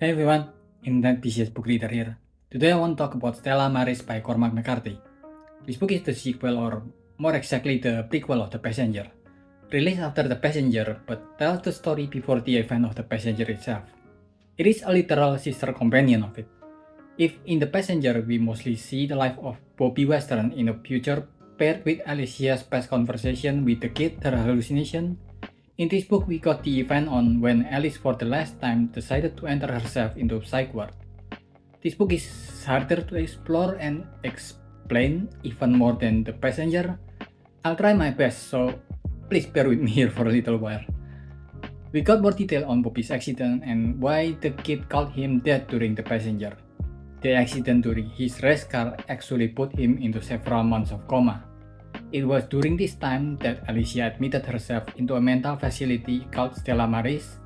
Hey everyone, Internet BCS Book Reader here. Today I want to talk about Stella Maris by Cormac McCarthy. This book is the sequel, or more exactly the prequel of The Passenger. Released after The Passenger, but tells the story before the event of The Passenger itself. It is a literal sister companion of it. If in The Passenger we mostly see the life of Bobby Western in the future paired with Alicia's past conversation with the kid, her hallucination, in this book, we got the event on when Alice for the last time decided to enter herself into a psych ward. This book is harder to explore and explain even more than The Passenger. I'll try my best, so please bear with me here for a little while. We got more detail on Bobby's accident and why the kid called him dead during The Passenger. The accident during his race car actually put him into several months of coma. It was during this time that Alicia admitted herself into a mental facility called Stella Maris,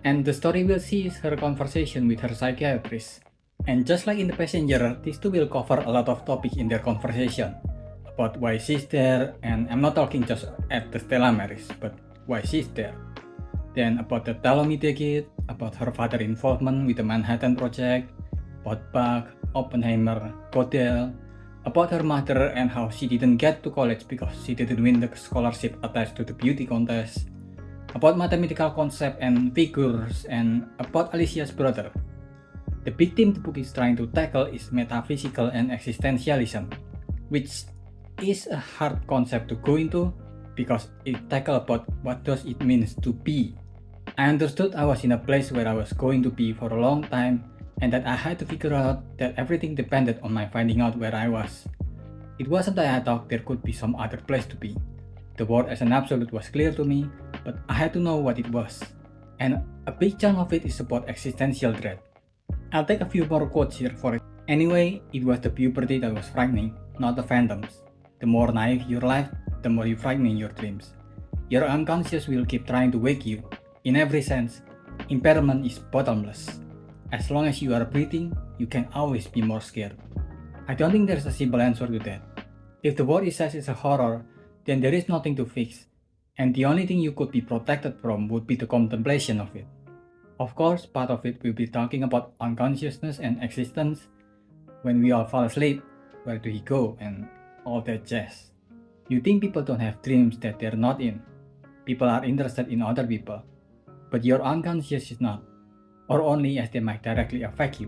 and the story will see is her conversation with her psychiatrist. And just like in The Passenger, these two will cover a lot of topics in their conversation, about why she's there, and I'm not talking just at the Stella Maris, but why she's there. Then about the Talomide kid, about her father's involvement with the Manhattan Project, about Bach, Oppenheimer, Godel, about her mother and how she didn't get to college because she didn't win the scholarship attached to the beauty contest, about mathematical concepts and figures, and about Alicia's brother. The big theme the book is trying to tackle is metaphysical and existentialism, which is a hard concept to go into because it tackles about what does it mean to be. I understood I was in a place where I was going to be for a long time, and that I had to figure out that everything depended on my finding out where I was. It wasn't that I thought there could be some other place to be. The world as an absolute was clear to me, but I had to know what it was. And a big chunk of it is about existential dread. I'll take a few more quotes here for it. Anyway, it was the puberty that was frightening, not the phantoms. The more naive your life, the more you frightening your dreams. Your unconscious will keep trying to wake you. In every sense, impairment is bottomless. As long as you are breathing, you can always be more scared. I don't think there's a simple answer to that. If the world it says is a horror, then there is nothing to fix, and the only thing you could be protected from would be the contemplation of it. Of course, part of it will be talking about unconsciousness and existence. When we all fall asleep, where do we go, and all that jazz. You think people don't have dreams that they're not in. People are interested in other people, but your unconscious is not, or only as they might directly affect you.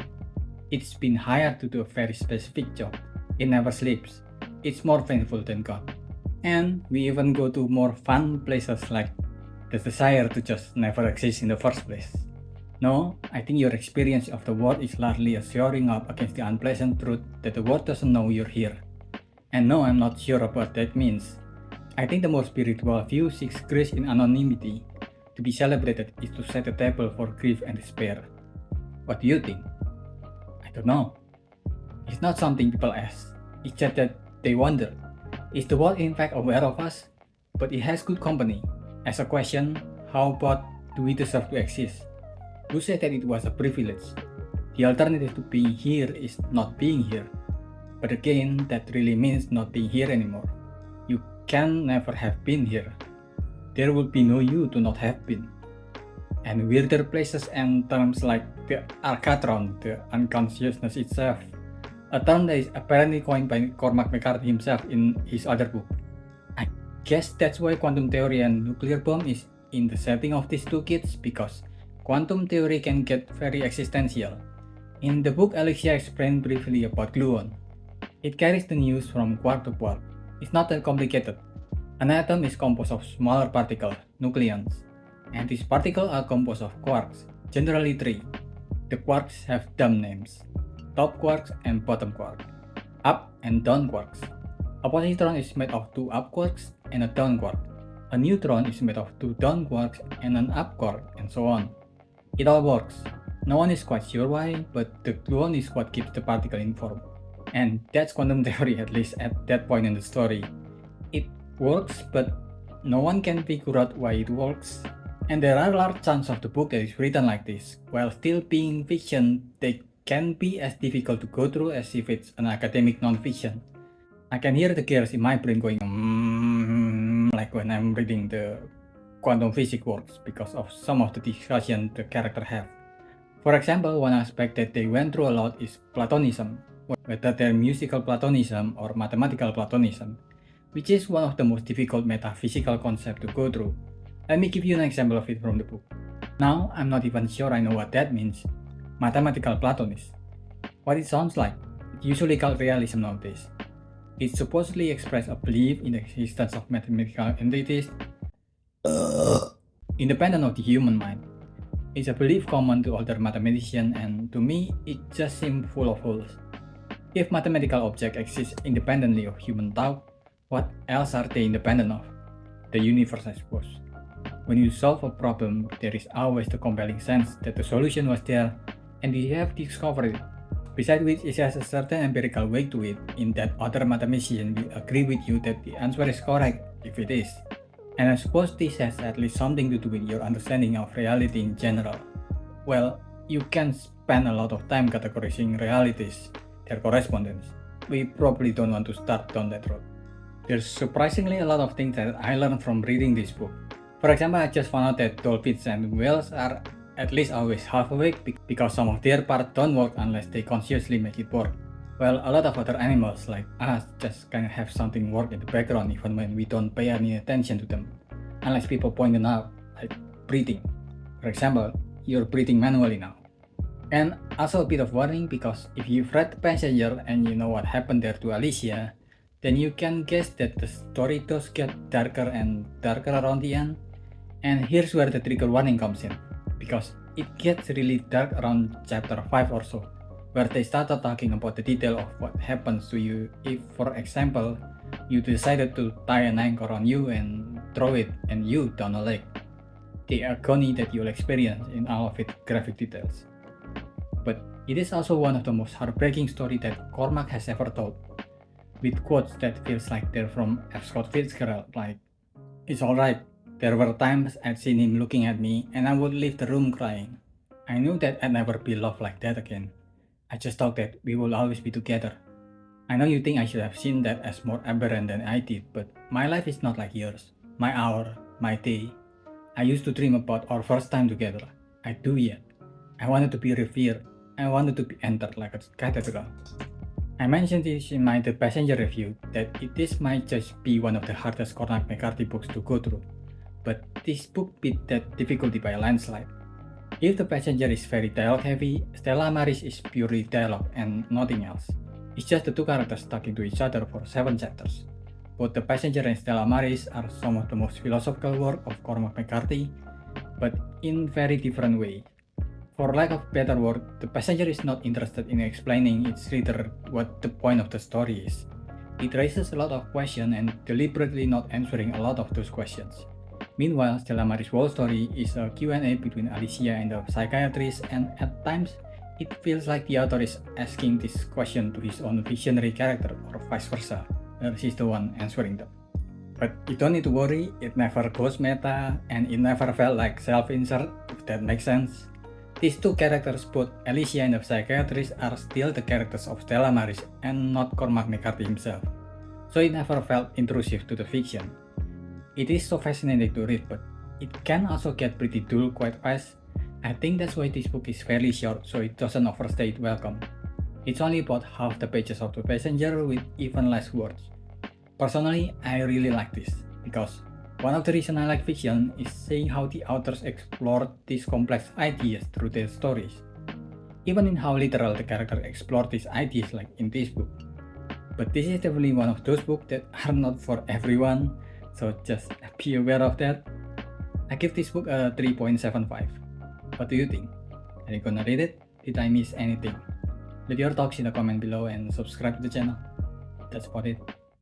It's been hired to do a very specific job. It never sleeps. It's more painful than God. And we even go to more fun places like the desire to just never exist in the first place. No, I think your experience of the world is largely a shoring up against the unpleasant truth that the world doesn't know you're here. And no, I'm not sure of what that means. I think the more spiritual view seeks grace in anonymity. To be celebrated is to set the table for grief and despair. What do you think? I don't know. It's not something people ask. It's just that they wonder. Is the world in fact aware of us? But it has good company. As a question, how about do we deserve to exist? Who said that it was a privilege? The alternative to being here is not being here. But again, that really means not being here anymore. You can never have been here. There would be no you to not have been. And weirder places and terms like the arcatron, the unconsciousness itself, a term that is apparently coined by Cormac McCarthy himself in his other book. I guess that's why quantum theory and nuclear bomb is in the setting of these two kids, because quantum theory can get very existential. In the book, Alicia explained briefly about gluon. It carries the news from quark to quark. It's not that complicated. An atom is composed of smaller particles, nucleons, and these particles are composed of quarks, generally three. The quarks have dumb names: top quarks and bottom quark, up and down quarks. A positron is made of two up quarks and a down quark. A neutron is made of two down quarks and an up quark, and so on. It all works. No one is quite sure why, but the gluon is what keeps the particle informed. And that's quantum theory, at least at that point in the story. It works, but no one can figure out why it works. And there are large chunks of the book that is written like this. While still being fiction, they can be as difficult to go through as if it's an academic non-fiction. I can hear the gears in my brain going like when I'm reading the quantum physics works because of some of the discussion the character have. For example, one aspect that they went through a lot is Platonism, whether they're musical Platonism or mathematical Platonism, which is one of the most difficult metaphysical concepts to go through. Let me give you an example of it from the book. Now, I'm not even sure I know what that means. Mathematical Platonist. What it sounds like, it's usually called realism nowadays. It supposedly expresses a belief in the existence of mathematical entities independent of the human mind. It's a belief common to older mathematicians, and to me, it just seems full of holes. If mathematical objects exist independently of human thought, what else are they independent of? The universe, I suppose. When you solve a problem, there is always the compelling sense that the solution was there and you have discovered it. Besides which, it has a certain empirical weight to it, in that other mathematicians will agree with you that the answer is correct if it is. And I suppose this has at least something to do with your understanding of reality in general. Well, you can spend a lot of time categorizing realities, their correspondence. We probably don't want to start down that road. There's surprisingly a lot of things that I learned from reading this book. For example, I just found out that dolphins and whales are at least always half awake because some of their parts don't work unless they consciously make it work. Well, a lot of other animals like us just kind of have something work in the background even when we don't pay any attention to them. Unless people point it out, like breathing. For example, you're breathing manually now. And also a bit of warning, because if you've read The Passenger and you know what happened there to Alicia, then you can guess that the story does get darker and darker around the end. And here's where the trigger warning comes in, because it gets really dark around chapter 5 or so, where they started talking about the detail of what happens to you if, for example, you decided to tie an anchor on you and throw it and you down a lake. The agony that you'll experience in all of its graphic details. But it is also one of the most heartbreaking stories that Cormac has ever told, with quotes that feels like they're from F. Scott Fitzgerald, like, "It's alright, there were times I'd seen him looking at me and I would leave the room crying. I knew that I'd never be loved like that again. I just thought that we will always be together. I know you think I should have seen that as more aberrant than I did, but my life is not like yours. My hour, my day. I used to dream about our first time together. I do yet. I wanted to be revered. I wanted to be entered like a cathedral." I mentioned this in my The Passenger review, that this might just be one of the hardest Cormac McCarthy books to go through, but this book beat that difficulty by a landslide. If The Passenger is very dialogue heavy, Stella Maris is purely dialogue and nothing else. It's just the two characters talking to each other for 7 chapters. Both The Passenger and Stella Maris are some of the most philosophical work of Cormac McCarthy, but in very different ways. For lack of better word, The Passenger is not interested in explaining its reader what the point of the story is. It raises a lot of questions and deliberately not answering a lot of those questions. Meanwhile, Stella Maris' whole story is a Q&A between Alicia and the psychiatrist, and at times, it feels like the author is asking this question to his own visionary character, or vice versa, where she's the one answering them. But you don't need to worry, it never goes meta, and it never felt like self-insert, if that makes sense. These two characters, both Alicia and the psychiatrist, are still the characters of Stella Maris and not Cormac McCarthy himself, so it never felt intrusive to the fiction. It is so fascinating to read, but it can also get pretty dull quite fast. I think that's why this book is fairly short, so it doesn't overstay its welcome. It's only about half the pages of The Passenger with even less words. Personally, I really like this, because one of the reasons I like fiction is seeing how the authors explore these complex ideas through their stories. Even in how literal the characters explore these ideas, like in this book. But this is definitely one of those books that are not for everyone, so just be aware of that. I give this book a 3.75. What do you think? Are you gonna read it? Did I miss anything? Leave your thoughts in the comment below and subscribe to the channel. That's about it.